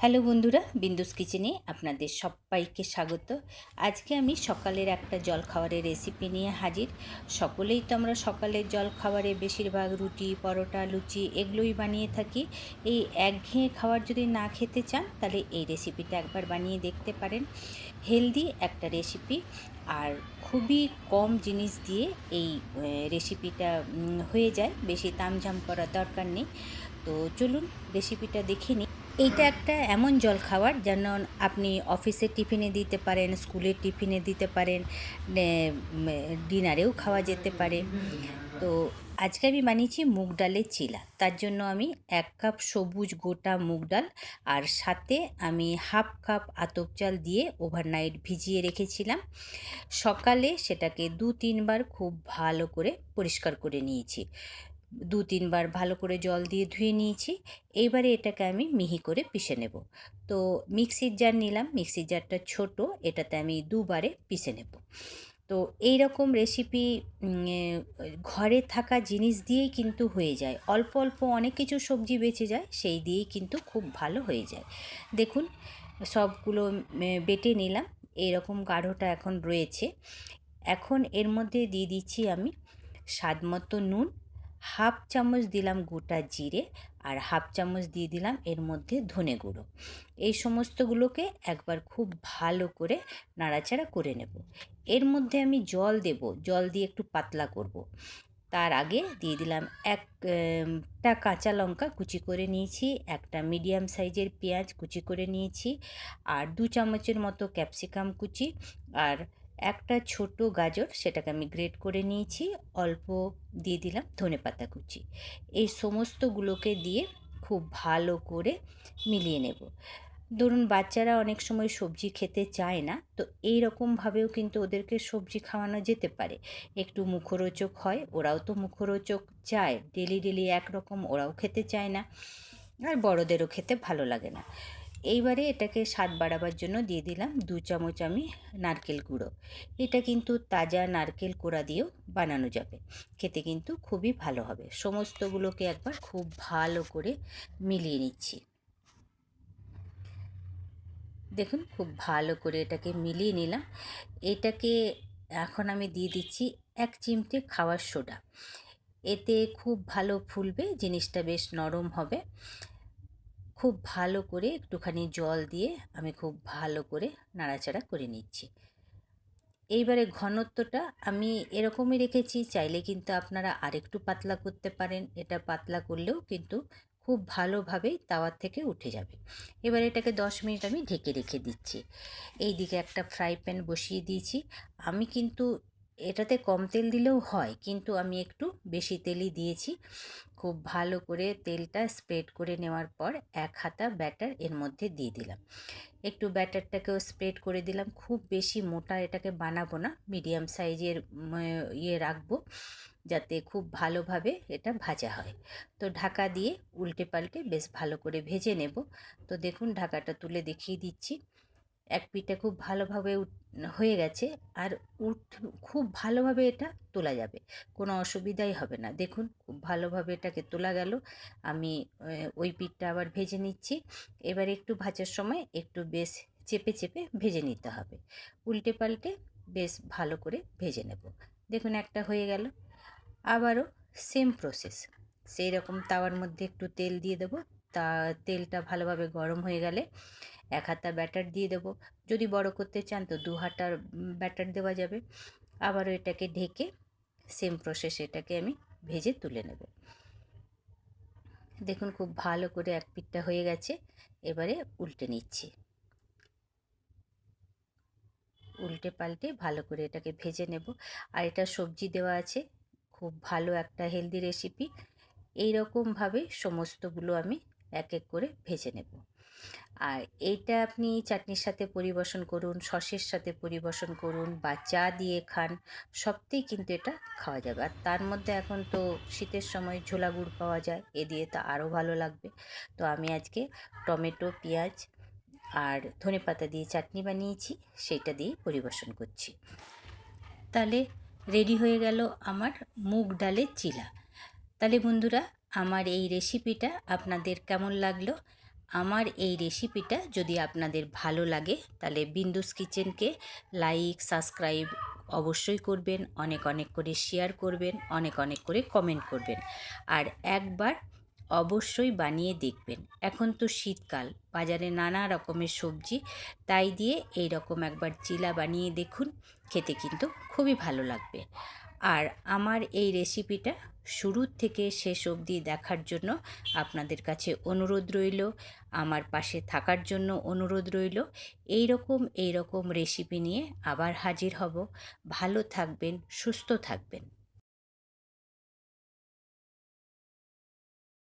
Hello বন্ধুরা, বিন্দুস কিচেনে আপনাদের সবাইকে স্বাগত। আজকে আমি সকালের একটা জলখাবারের রেসিপি নিয়ে হাজির। সকলেই তো আমরা সকালের জলখাবারে বেশিরভাগ রুটি, পরোটা, লুচি এগুলোই বানিয়ে থাকি। এই একঘেয়ে খাবার যদি না খেতে চান তাহলে এই রেসিপিটা একবার বানিয়ে দেখতে পারেন। হেলদি একটা রেসিপি, আর খুবই কম জিনিস দিয়ে এই রেসিপিটা হয়ে যায়, বেশি তামঝাম করার দরকার নেই। তো চলুন রেসিপিটা দেখে নিই। এইটা একটা এমন জলখাবার যেন আপনি অফিসের টিফিনে দিতে পারেন, স্কুলের টিফিনে দিতে পারেন, ডিনারেও খাওয়া যেতে পারে। তো আজকে আমি বানিয়েছি মুগ ডালের চিলা। তার জন্য আমি 1 কাপ সবুজ গোটা মুগ ডাল আর সাথে আমি হাফ কাপ আতপ চাল দিয়ে ওভারনাইট ভিজিয়ে রেখেছিলাম। সকালে সেটাকে 2-3 বার খুব ভালো করে পরিষ্কার করে নিয়েছি। 2-3 বার ভালো করে জল দিয়ে ধুয়ে নিয়েছি। এইবারে এটাকে আমি মিহি করে পিষে নেব। তো মিক্সির জার নিলাম, মিক্সির জারটা ছোট, এটাতে আমি 2 বারে পিষে নেব। তো এই রকম রেসিপি ঘরে থাকা জিনিস দিয়েই কিন্তু হয়ে যায়। অল্প অল্প অনেক কিছু সবজি বেঁচে যায়, সেই দিয়েই কিন্তু খুব ভালো হয়ে যায়। দেখুন সবগুলো বেটে নিলাম, এরকম গাঢ়টা এখন রয়েছে। এখন এর মধ্যে দিয়ে দিচ্ছি আমি স্বাদ মতো নুন, হাফ চামচ দিলাম গোটা জিরে, আর হাফ চামচ দিয়ে দিলাম এর মধ্যে ধনে গুঁড়ো। এই সমস্তগুলোকে একবার খুব ভালো করে নাড়াচাড়া করে নেব। এর মধ্যে আমি জল দেব, জল দিয়ে একটু পাতলা করব। তার আগে দিয়ে দিলাম একটা কাঁচা লঙ্কা কুচি করে নিয়েছি, একটা মিডিয়াম সাইজের পেঁয়াজ কুচি করে নিয়েছি, আর 2 চামচের মতো ক্যাপসিকাম কুচি, আর একটা ছোট গাজর সেটাকে আমি গ্রেট করে নিয়েছি, অল্প দিয়ে দিলাম ধনেপাতা কুচি। এই সমস্তগুলোকে দিয়ে খুব ভালো করে মিলিয়ে নেব। ধরুন বাচ্চারা অনেক সময় সবজি খেতে চায় না, তো এই রকমভাবেও কিন্তু ওদেরকে সবজি খাওয়ানো যেতে পারে। একটু মুখরোচক হয়, ওরাও তো মুখরোচক চায়, ডেলি ডেলি একরকম ওরাও খেতে চায় না, আর বড়দেরও খেতে ভালো লাগে না। এইবারে এটাকে স্বাদ বাড়াবার জন্য দিয়ে দিলাম 2 চামচ আমি নারকেল গুঁড়ো। এটা কিন্তু তাজা নারকেল কোড়া দিয়েও বানানো যাবে, খেতে কিন্তু খুবই ভালো হবে। সমস্তগুলোকে একবার খুব ভালো করে মিলিয়ে নিচ্ছি। দেখুন খুব ভালো করে এটাকে মিলিয়ে নিলাম। এটাকে এখন আমি দিয়ে দিচ্ছি 1 চিমটে খাওয়ার সোডা। এতে খুব ভালো ফুলবে, জিনিসটা বেশ নরম হবে। খুব ভালো করে একটুখানি জল দিয়ে আমি খুব ভালো করে নাড়াচাড়া করে নিচ্ছি। এইবারে ঘনত্বটা আমি এরকমই রেখেছি, চাইলে কিন্তু আপনারা আরেকটু পাতলা করতে পারেন। এটা পাতলা করলেও কিন্তু খুব ভালোভাবেই তাওয়ার থেকে উঠে যাবে। এবার এটাকে 10 মিনিট আমি ঢেকে রেখে দিচ্ছি। এই দিকে একটা ফ্রাই প্যান বসিয়ে দিয়েছি। আমি কিন্তু এটাতে কম তেল দিলেও হয়, কিন্তু আমি একটু বেশি তেলই দিয়েছি। খুব ভালো করে তেলটা স্প্রেড করে নেওয়ার পর 1 হাতা ব্যাটার এর মধ্যে দিয়ে দিলাম। একটু ব্যাটারটাকেও স্প্রেড করে দিলাম। খুব বেশি মোটা এটাকে বানাবো না, মিডিয়াম সাইজের রাখবো, যাতে খুব ভালোভাবে এটা ভাজা হয়। তো ঢাকা দিয়ে উল্টে পাল্টে বেশ ভালো করে ভেজে নেব। তো দেখুন ঢাকাটা তুলে দেখিয়ে দিচ্ছি। এক পিঠটা খুব ভালোভাবে হয়ে গেছে, আর খুব ভালোভাবে এটা তোলা যাবে, কোনো অসুবিধাই হবে না। দেখুন খুব ভালোভাবে এটাকে তোলা গেল। আমি ওই পিঠটা আবার ভেজে নিচ্ছি। এবার একটু ভাজার সময় একটু বেশ চেপে চেপে ভেজে নিতে হবে, উল্টে পাল্টে বেশ ভালো করে ভেজে নেব। দেখুন একটা হয়ে গেল। আবারও সেম প্রসেস, সেই রকম তাওয়ার মধ্যে একটু তেল দিয়ে দেবো। তা তেলটা ভালোভাবে গরম হয়ে গেলে 1 হাতা ব্যাটার দিয়ে দেবো। যদি বড় করতে চান তো 2 হাতার ব্যাটার দেওয়া যাবে। আবারও এটাকে ঢেকে সেম প্রসেস এটাকে আমি ভেজে তুলে নেব। দেখুন খুব ভালো করে এক পিঠটা হয়ে গেছে। এবারে উল্টে নিচ্ছি। উল্টে পাল্টে ভালো করে এটাকে ভেজে নেব। আর এটা সবজি দেওয়া আছে, খুব ভালো একটা হেলদি রেসিপি। এই রকমভাবে সমস্তগুলো আমি এক এক করে ভেজে নেব। আর এইটা আপনি চাটনির সাথে পরিবেশন করুন, সসের সাথে পরিবেশন করুন, বা চা দিয়ে খান, সবতেই কিন্তু এটা খাওয়া যাবে। আর তার মধ্যে এখন তো শীতের সময় ঝোলা গুড় পাওয়া যায়, এ দিয়ে তো আরও ভালো লাগবে। তো আমি আজকে টমেটো, পেঁয়াজ আর ধনেপাতা দিয়ে চাটনি বানিয়েছি, সেইটা দিয়েই পরিবেশন করছি। তাহলে রেডি হয়ে গেল আমার মুগ ডালের চিলা। তাহলে বন্ধুরা, আমার এই রেসিপিটা আপনাদের কেমন লাগলো আমার এই রেসিপিটা যদি আপনাদের ভালো লাগে তাহলে বিন্দুস কিচেনকে লাইক সাবস্ক্রাইব অবশ্যই করবেন, অনেক অনেক করে শেয়ার করবেন, অনেক অনেক করে কমেন্ট করবেন। আর একবার অবশ্যই বানিয়ে দেখবেন। এখন তো শীতকাল, বাজারে নানা রকমের সবজি, তাই দিয়ে এই রকম একবার চিলা বানিয়ে দেখুন, খেতে কিন্তু খুবই ভালো লাগবে। আর আমার এই রেসিপিটা শুরুর থেকে শেষ অবধি দেখার জন্য আপনাদের কাছে অনুরোধ রইল, আমার পাশে থাকার জন্য অনুরোধ রইল। এই রকম রেসিপি নিয়ে আবার হাজির হব। ভালো থাকবেন, সুস্থ থাকবেন।